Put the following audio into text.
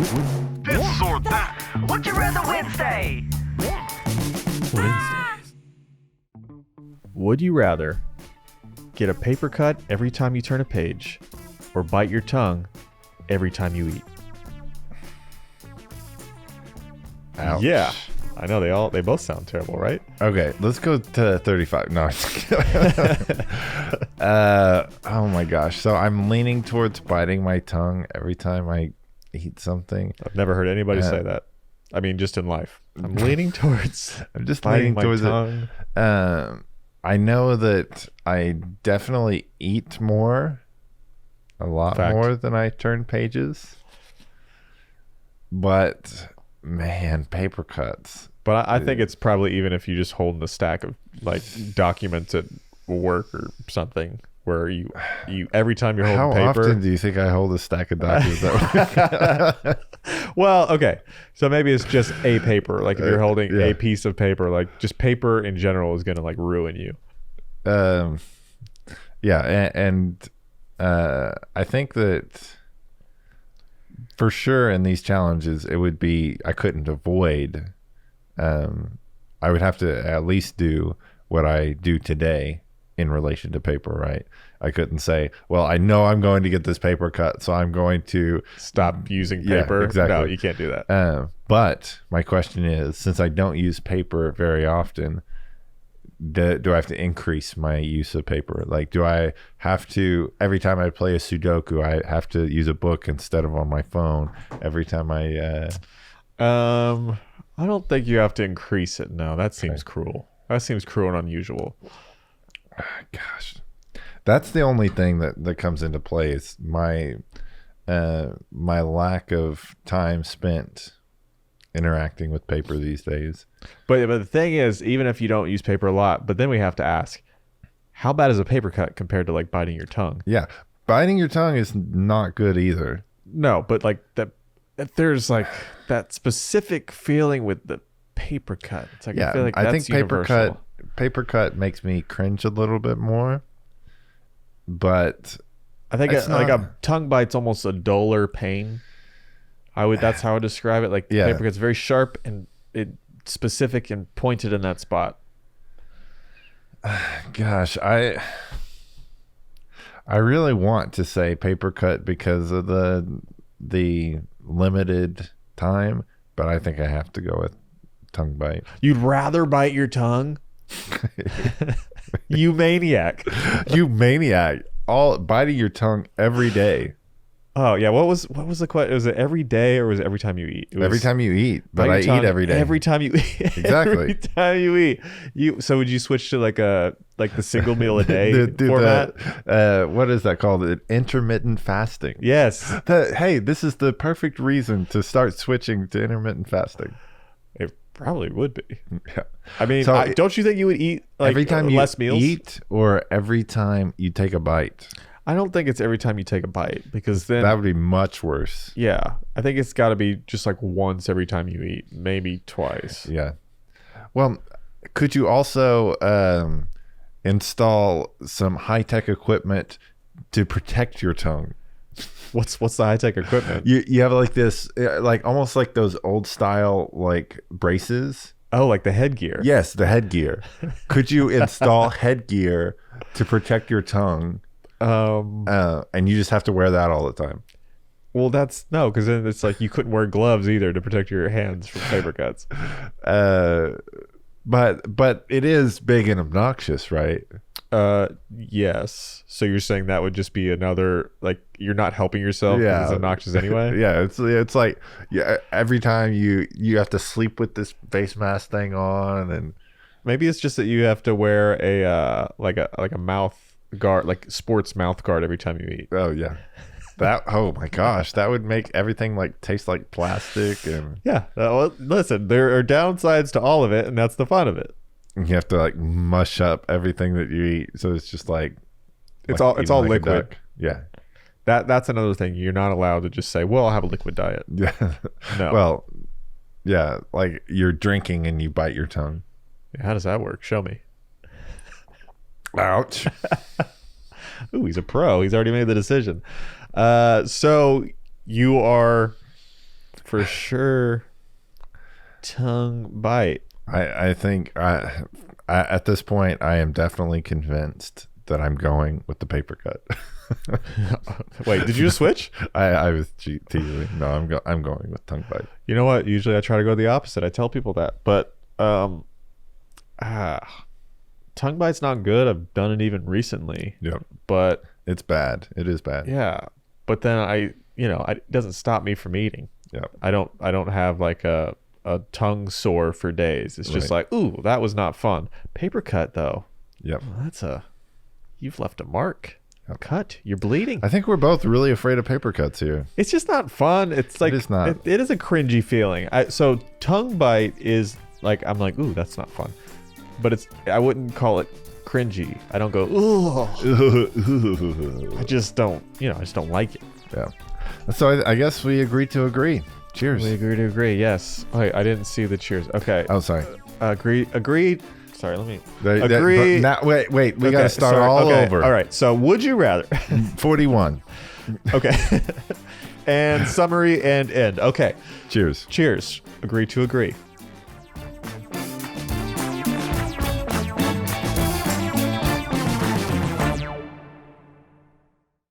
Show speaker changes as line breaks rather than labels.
This or that. Would you rather Wednesday?
Wednesdays. Would you rather get a paper cut every time you turn a page, or bite your tongue every time you eat?
Ouch.
Yeah, I know they both sound terrible, right?
Okay, let's go to 35. No, I'm just kidding. Oh my gosh. So I'm leaning towards biting my tongue every time I eat something.
I've never heard anybody say that. I mean, just in life. I'm leaning towards
I'm just
biting
leaning
my
towards
tongue.
it. I know that I definitely eat a lot
Fact.
more than I turn pages. But man, paper cuts.
But I think it's probably even if you just hold the stack of like documents at work or something, where you every time you're holding
How
paper.
often do you think I hold a stack of documents at work?
Well, okay. So maybe it's just a paper. Like if you're holding
Yeah.
a piece of paper, like just paper in general is going to like ruin you.
Yeah, and I think that for sure in these challenges, it would be I couldn't avoid. I would have to at least do what I do today in relation to paper, right? I couldn't say, well, I know I'm going to get this paper cut, so I'm going to
Stop using
Yeah,
paper.
exactly.
No, you can't do that.
But my question is, since I don't use paper very often, do I have to increase my use of paper? Like, do I have to, every time I play a Sudoku, I have to use a book instead of on my phone every time
I don't think you have to increase it. No, that seems cruel. That seems cruel and unusual.
gosh, that's the only thing that comes into play is my lack of time spent interacting with paper these days.
But the thing is, even if you don't use paper a lot, but then we have to ask, how bad is a paper cut compared to like biting your tongue?
Yeah, biting your tongue is not good either.
No, but like that there's like that specific feeling with the paper cut. It's like
Yeah,
I feel like
I
that's
think
universal.
paper cut makes me cringe a little bit more, but
I think
it's
like
not-
a tongue bite's almost a duller pain. That's how I describe it. Like the
Yeah.
paper cut's very sharp and it specific and pointed in that spot.
gosh, I really want to say paper cut because of the limited time, but I think I have to go with tongue bite.
You'd rather bite your tongue? You maniac.
You maniac! All biting your tongue every day.
Oh yeah, what was the question? Was it every day or was it every time you eat? It was
Every time you eat, but
bite
I
your tongue
eat every day.
Every time you eat.
Exactly.
Every time you eat. So would you switch to like the single meal a day format?
What is that called? Intermittent fasting.
Yes.
Hey, this is the perfect reason to start switching to intermittent fasting.
It probably would be.
Yeah.
I mean,
So
don't you think you would eat like
every time you
less meals?
eat, or every time you take a bite?
I don't think it's every time you take a bite because then
That would be much worse.
yeah, I think it's got to be just like once every time you eat, maybe twice.
Yeah. Well, could you also install some high-tech equipment to protect your tongue?
What's the high tech equipment?
You have like this, like almost like those old style like braces.
Oh, like the headgear.
Yes, the headgear. Could you install headgear to protect your tongue? And you just have to wear that all the time.
Well, that's no, because then it's like you couldn't wear gloves either to protect your hands from paper cuts.
But it is big and obnoxious, right?
Yes. So you're saying that would just be another like you're not helping yourself because
Yeah.
it's obnoxious anyway?
Yeah, it's like every time you have to sleep with this face mask thing on, and
Maybe it's just that you have to wear a like a mouth guard, like sports mouth guard every time you eat.
oh yeah, oh my gosh, that would make everything like taste like plastic, and
Yeah. Well, listen, there are downsides to all of it, and that's the fun of it.
you have to like mush up everything that you eat, so it's just like
It's
like
all
eating like a
liquid.
duck. Yeah.
That's another thing. You're not allowed to just say, "Well, I'll have a liquid diet."
Yeah.
No.
Well, yeah, like you're drinking and you bite your tongue.
How does that work? Show me.
Ouch.
Ooh, he's a pro. He's already made the decision. So you are for sure tongue bite.
I think at this point, I am definitely convinced that I'm going with the paper cut.
Wait, did you just switch?
I was teasing. No, I'm going with tongue bite.
You know what? Usually I try to go the opposite. I tell people that. But tongue bite's not good. I've done it even recently.
Yep.
But
It's bad. It is bad.
yeah. But then it doesn't stop me from eating.
Yep.
I don't have like a tongue sore for days. It's just
Right.
like, ooh, that was not fun. Paper cut though.
Yep.
You've left a mark.
Yep.
Cut. You're bleeding.
I think we're both really afraid of paper cuts here.
It's just not fun. It's like
is not.
It is a cringy feeling. So tongue bite is like I'm like, ooh, that's not fun. But I wouldn't call it cringy. I don't go, ooh. I just don't. I just don't like it.
Yeah. So I guess we agreed to agree. Cheers.
We agree to agree. Yes. Wait, I didn't see the cheers. Okay.
Oh, sorry.
Agreed. Sorry. Let me
Agree. Wait. We got to
Okay,
start
sorry.
all
Okay,
over.
All right. So would you rather?
41.
Okay. And summary and end. Okay.
Cheers.
Cheers. Agree to agree.